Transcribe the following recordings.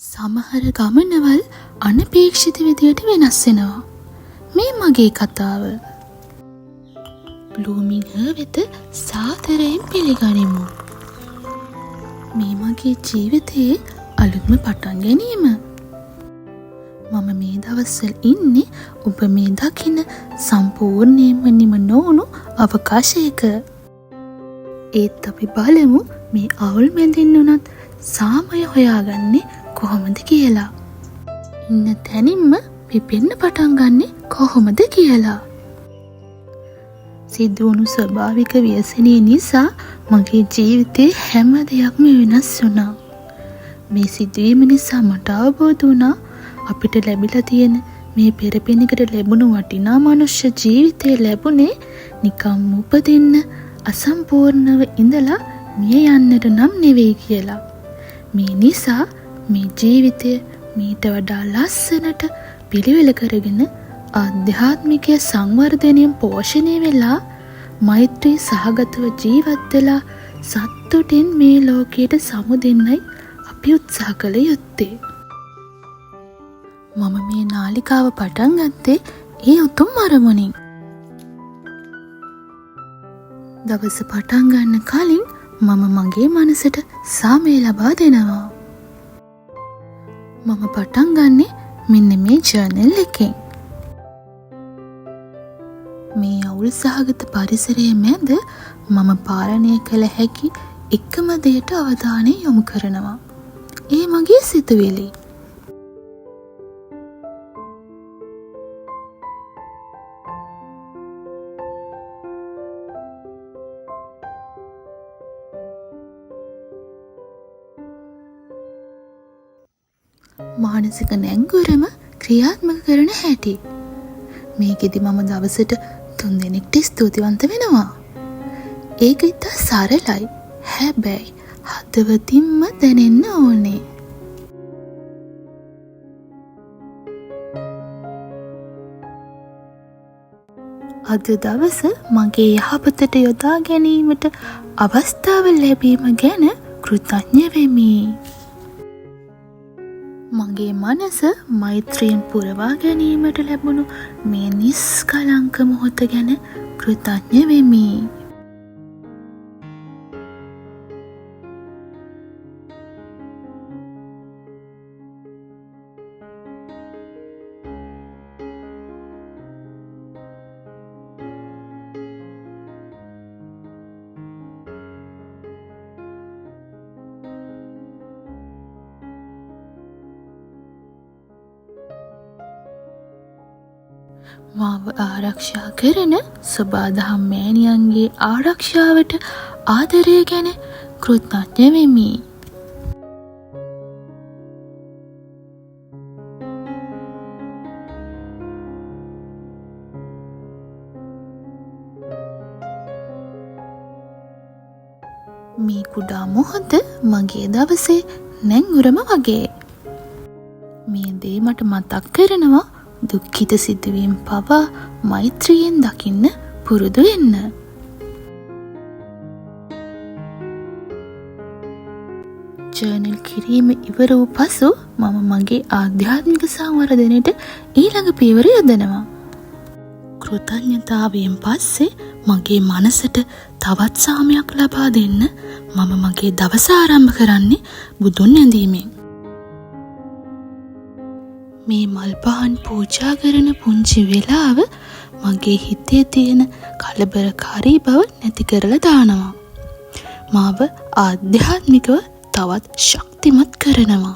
සමහර ගමනවල් අනපේක්ෂිත විදියට වෙනස් වෙනවා. මේ මගේ කතාව. බ්ලූමින්ග් වෙත සාදරයෙන් පිළිගනිමු. මේ මගේ ජීවිතයේ අලුත්ම පටන් ගැනීම. මම මේ දවස්වල ඉන්නේ ඔබ මේ දකින සම්පූර්ණයෙන්ම නිම නොවුණු අවකාශයක. ඒත් අපි බලමු මේ අවුල් මැදින් උනත් සාමය හොයාගන්නේ කොහොමද කියලා. ඉන්න තැනින්ම පිපෙන්න පටන් ගන්නෙ කොහොමද කියලා. සිදුවුණු ස්වභාවික ව්‍යසනය නිසා මගේ ජීවිතේ හැම දෙයක්ම වෙනස් වුණා. මේ සිදුවීම නිසා මට අවබෝධ වුණා අපිට ලැබිලා තියෙන මේ පෙරපිනකට ලැබුණු වටිනා මනුෂ්‍ය ජීවිතය ලැබුණේ නිකම් උපදින්න අසම්පූර්ණව ඉඳලා මිය යන්නට නම් නෙවෙයි කියලා. මේ නිසා මේ ජීවිතය මීට වඩා ලස්සනට පිළිවෙල කරගෙන ආධ්‍යාත්මික සංවර්ධනයෙන් පෝෂණය වෙලා මෛත්‍රී සහගතව ජීවත් වෙලා සතුටින් මේ ලෝකයට සමුදෙන්නයි අපි උත්සාහ කළ යුත්තේ. මම මේ නාලිකාව පටන් ගත්තේ ඒ උතුම් අරමුණින්. දවස පටන් ගන්න කලින් මම මගේ මනසට සාමය ලබා දෙනවා. මම පටන් ගන්නේ මෙන්න මේ ජර්නල් එකෙන්. මේ අවුල් සහගත පරිසරයේ මැද මම පාලනය කළ හැකි එකම දෙයට අවධානය යොමු කරනවා. ඒ මගේ සිතුවිලි. මානසික නැංගුරම ක්‍රියාත්මක කරන හැටි. මේකෙදි මම දවසට 3 දෙනෙක්ට ස්තුතිවන්ත වෙනවා. ඒක ඉතා සරලයි. හැබැයි හදවතින්ම දැනෙන්න ඕනේ. අද දවස මගේ යහපතට යොදා ගැනීමට අවස්ථාව ලැබීම ගැන කෘතඥ වෙමි. මගේ මනස මෛත්‍රියෙන් පුරවා ගැනීමට ලැබුණු මේ නිස්කලංක මොහොත ගැන කෘතඥ වෙමි. මාව ආරක්ෂා කරන සබාදහම් මෑණියන්ගේ ආරක්ෂාවට ආදරය ගැන කෘතඥ වෙමි. මේ කුඩා මොහොත මගේ දවසේ නැංගුරම වගේ. මේ දේ මට මතක් කරනවා දුක්ඛිත සිදුවීම් පවා මෛත්‍රියෙන් දකින්න පුරුදු වෙන්න. ජර්නල් කිරීම ඉවර වූ පසු මම මගේ ආධ්‍යාත්මික සංවර්ධනයට ඊළඟ පියවර යොදනවා. කෘතඥතාවයෙන් පස්සේ මගේ මනසට තවත් සාමයක් ලබා දෙන්න මම මගේ දවස ආරම්භ කරන්නේ බුදුන් ඇඳීමෙන්. මේ මල් පහන් පූජා කරන පුංචි වෙලාව මගේ හිතේ තියෙන කලබලකාරී බව නැති කරලා දානවා. මාව ආධ්‍යාත්මිකව තවත් ශක්තිමත් කරනවා.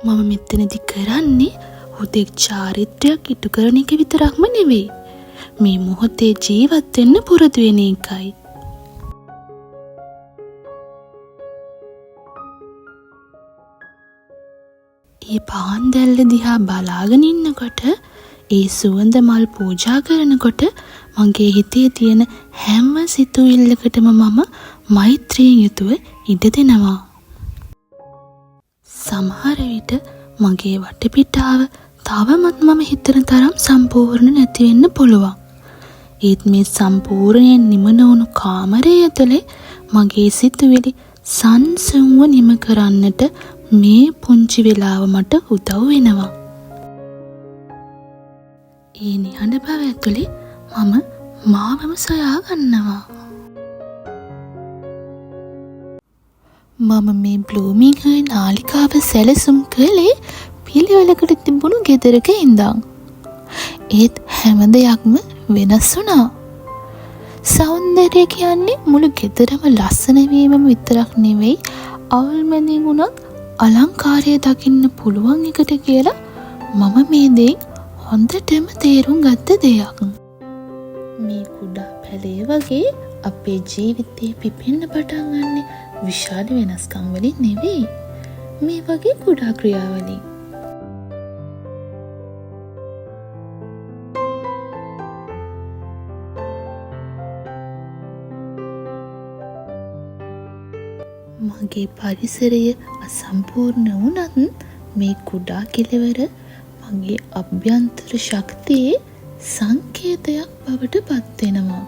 මම මෙතනදි කරන්නේ හුදෙක් චාරිත්‍රයක් ඉටු කරන එක විතරක්ම නෙවෙයි. මේ මොහොතේ ජීවත් වෙන්න පුරුදු වෙන එකයි. ඒ පහන් දැල්ල දිහා බලාගෙන ඉන්නකොට ඒ සුවඳ මල් පූජා කරනකොට මගේ හිතේ තියෙන හැම සිතුවිල්ලකටම මම මෛත්‍රියෙන් යුතුව ඉඩ දෙනවා. සමහර විට මගේ වටපිටාව තවමත් මම හිතන තරම් සම්පූර්ණ නැති වෙන්න පුළුවන්. ඒත් මේ සම්පූර්ණයෙන් නිම නොවුණු කාමරය ඇතුලේ මගේ සිතුවිලි සංසුන්ව නිම කරන්නට මේ පුංචි වෙලාව මට උදව් වෙනවා. ඒ නිහඬ බව ඇතුලේ මම මාවම සොයා ගන්නවා. මම මේ බ්ලූමින් හයි නාලිකාව සැලසුම් කළේ පිළිවෙලකට තිබුණු ගෙදරක ඉඳන්. ඒත් හැම දෙයක්ම වෙනස් වුණා. සෞන්දර්යය කියන්නේ මුළු ගෙදරම ලස්සන වීමම විතරක් නෙවෙයි, අවල්මැදින් උනත් අලංකාරය දකින්න පුළුවන් එකට කියලා මම මේ දේ හොඳටම තේරුම් ගත්ත දෙයක්. මේ කුඩා පැලේ වගේ අපේ ජීවිතේ පිපෙන්න පටන් ගන්නේ විශාල වෙනස්කම් වලින් නෙවෙයි, මේ වගේ කුඩා ක්‍රියාවලින්. මගේ පරිසරය අසම්පූර්ණ වුණත් මේ කුඩා කෙළවර මගේ අභ්‍යන්තර ශක්තියේ සංකේතයක් බවට පත් වෙනවා.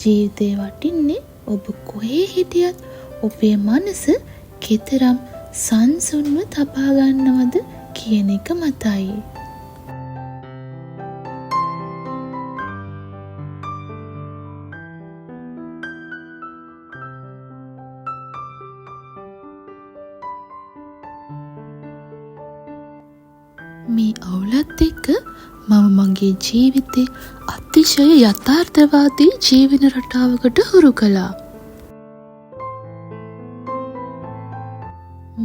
ජීවිතේ වටින්නේ ඔබ කොහේ හිටියත් ඔබේ මනස කෙතරම් සංසුන්ව තබා ගන්නවද කියන එක මතයි. මේ අවුලත් එක්ක මම මගේ ජීවිතේ අතිශය යථාර්ථවාදී ජීවන රටාවකට හුරු කළා.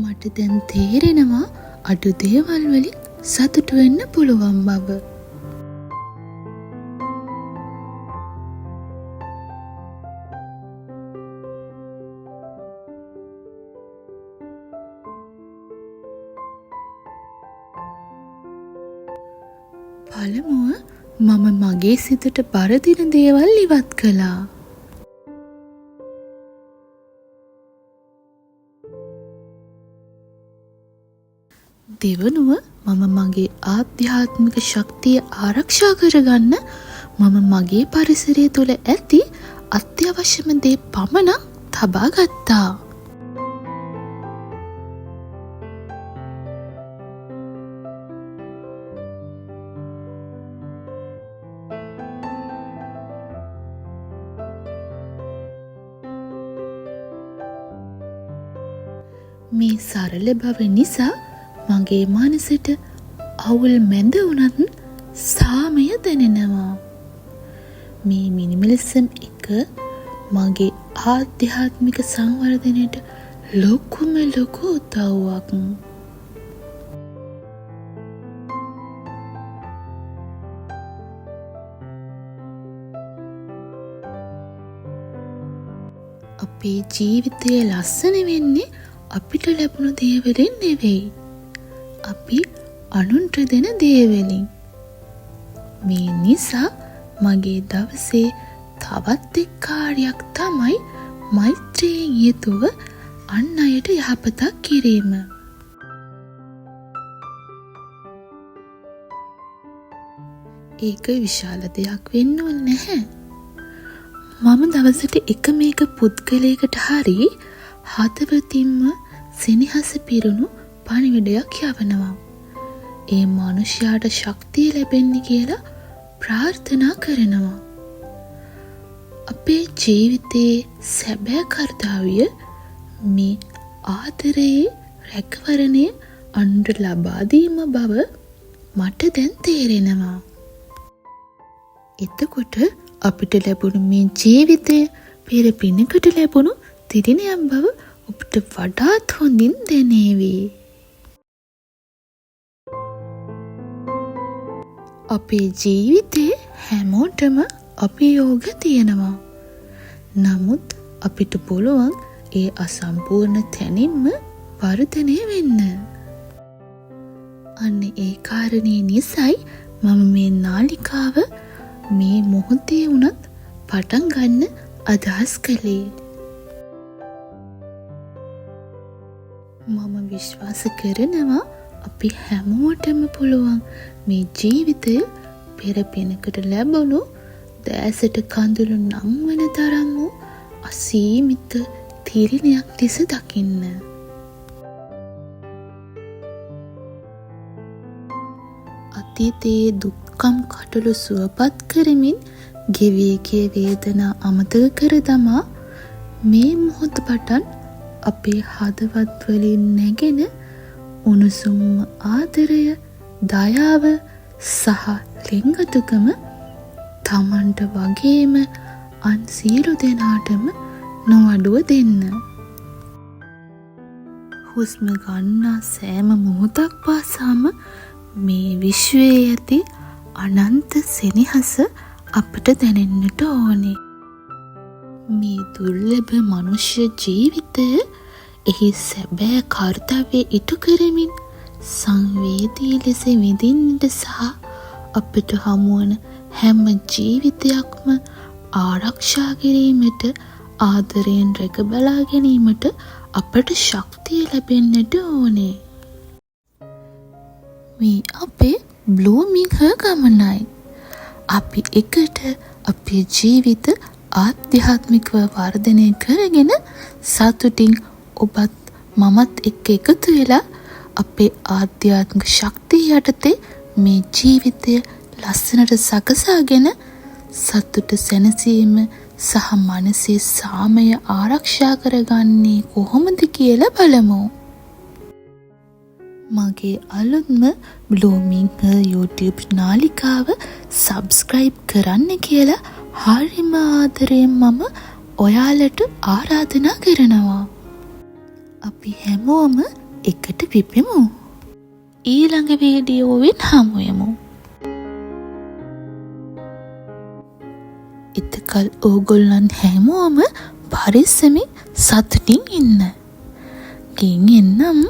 මට දැන් තේරෙනවා අඩු දේවල් වලින් සතුටු වෙන්න පුළුවන් බව. පළමුව මම මගේ සිතට බර දින දේවල් ඉවත් කළා. දෙවනුව මම මගේ ආධ්‍යාත්මික ශක්තිය ආරක්ෂා කරගන්න මම මගේ පරිසරය තුළ ඇති අත්‍යවශ්‍යම දේ පමණක් තබා ගත්තා. මේ සරල බව නිසා මගේ මනසට අවුල් මැද වුණත් සාමය දැනෙනවා. මේ මිනිමලිසම් එක මගේ ආධ්‍යාත්මික සංවර්ධනයට ලොකුම ලොකු උදව්වක්. අපේ ජීවිතය ලස්සන වෙන්නේ අපිට ලැබුණු දේවලින් නෙවෙයි, අපි අනුන්ට දෙන දේවලින්. මේ නිසා මගේ දවසේ තවත් එක් කාර්යයක් තමයි මෛත්‍රියෙන් යුතුව අන් අයට යහපතක් කිරීම. ඒක විශාල දෙයක් වෙන්න ඕනේ නැහැ. මම දවසට එක මේක පුද්ගලයකට හරි හදවතින්ම සෙනෙහස පිරුණු පණිවිඩයක් යවනවා. ඒ මනුෂ්‍යයාට ශක්තිය ලැබෙන්න කියලා ප්‍රාර්ථනා කරනවා. අපේ ජීවිතයේ සැබෑ කර්තව්‍ය මේ ආදරයේ රැකවරණය අනුන්ට ලබා දීම බව මට දැන් තේරෙනවා. එතකොට අපිට ලැබුණු මේ ජීවිතය පෙර පිනකට ලැබුණු තිරිනයක් බව ඔබට වඩාත් හොඳින් දැනේවි. අපේ ජීවිතේ හැමෝටම අභියෝග තියෙනවා. නමුත් අපිට පුළුවන් ඒ අසම්පූර්ණ තැනින්ම වර්ධනය වෙන්න. අන්න ඒ කාරණේ නිසයි මම මේ නාලිකාව මේ මොහොතේ වුණත් පටන් ගන්න අදහස් කළේ. මම විශ්වාස කරනවා අපි හැමෝටම පුළුවන් මේ ජීවිතය පෙර පිනකට ලැබුණු දෑසට කඳුළු නම් වන තරම් වූ අසීමිත තිරිණයක් ලෙස දකින්න. අතීතයේ දුක්ඛම් කටළු සුවපත් කරමින් ගෙවී ගිය වේදනා අමතක කර දමා මේ මොහොත පටන් අපේ හදවත් වලින් නැගෙන උණුසුම් ආදරය, දයාව සහ ලෙන්ගතුකම තමන්ට වගේම අන් සියලු දෙනාටම නොඅඩුව දෙන්න. හුස්ම ගන්නා සෑම මොහොතක් පාසාම මේ විශ්වයේ ඇති අනන්ත සෙනෙහස අපට දැනෙන්නට ඕනේ. මේ දුර්ලභ මනුෂ්‍ය ජීවිතය එහි සැබෑ කර්තව්‍ය ඉටු කරමින් සංවේදී ලෙස විඳින්නට සහ අපට හමුවන හැම ජීවිතයක්ම ආරක්ෂා කිරීමට, ආදරයෙන් රැක බලා ගැනීමට අපට ශක්තිය ලැබෙන්නට ඕනේ. මේ අපේ බ්ලූමිං හර් ගමනයි. අපි එකට අපේ ජීවිත ආධ්‍යාත්මිකව වර්ධනය කරගෙන සතුටින් ඔබත් මමත් එක්ක එකතු වෙලා අපේ ආධ්‍යාත්මික ශක්තිය යටතේ මේ ජීවිතය ලස්සනට සකසාගෙන සතුට, සැනසීම සහ මනසේ සාමය ආරක්ෂා කරගන්නේ කොහොමද කියලා බලමු. මගේ අලුත්ම බ්ලූමිං හර් YouTube නාලිකාව සබ්ස්ක්‍රයිබ් කරන්න කියලා හරිම ආදරයෙන් මම ඔයාලට ආරාධනා කරනවා. අපි හැමෝම එකට පිපෙමු. ඊළඟ වීඩියෝවෙන් හමුවෙමු. එතකල් ඕගොල්ලන් හැමෝම පරිස්සමින් සතුටින් ඉන්න. ගෙන් එන්නම්.